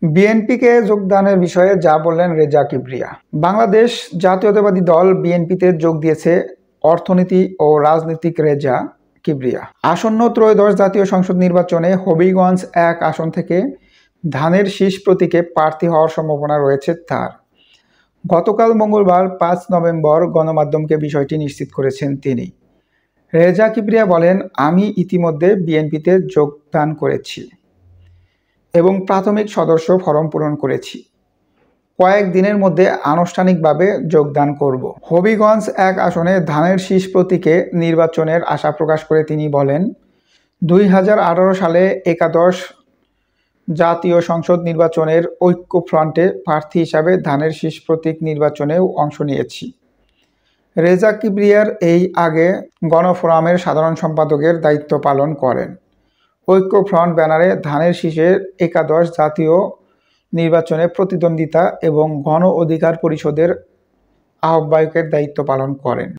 বিএনপিকে যোগদানের বিষয়ে যা বললেন রেজা কিবরিয়া। বাংলাদেশ জাতীয়তাবাদী দল বিএনপিতে যোগ দিয়েছে অর্থনীতি ও রাজনীতিক রেজা কিবরিয়া। আসন্ন ত্রয়োদশ জাতীয় সংসদ নির্বাচনে হবিগঞ্জ ১ আসন থেকে ধানের শীষ প্রতীকে প্রার্থী হওয়ার সম্ভাবনা রয়েছে তার। গতকাল মঙ্গলবার ৫ নভেম্বর গণমাধ্যমকে বিষয়টি নিশ্চিত করেছেন তিনি। রেজা কিবরিয়া বলেন, আমি ইতিমধ্যে বিএনপিতে যোগদান করেছি এবং প্রাথমিক সদস্য ফরম পূরণ করেছি। কয়েক দিনের মধ্যে আনুষ্ঠানিকভাবে যোগদান করব। হবিগঞ্জ ১ আসনে ধানের শীষ প্রতীকে নির্বাচনের আশা প্রকাশ করে তিনি বলেন, ২০১৮ সালে একাদশ জাতীয় সংসদ নির্বাচনের ঐক্যফ্রন্টে প্রার্থী হিসাবে ধানের শীষ প্রতীক নির্বাচনেও অংশ নিয়েছি। রেজা কিবরিয়ার এই আগে গণফোরামের সাধারণ সম্পাদকের দায়িত্ব পালন করেন। ঐক্যফ্রন্ট ব্যানারে ধানের শীষের একাদশ জাতীয় নির্বাচনে প্রতিদ্বন্দ্বিতা এবং গণ অধিকার পরিষদের আহ্বায়কের দায়িত্ব পালন করেন।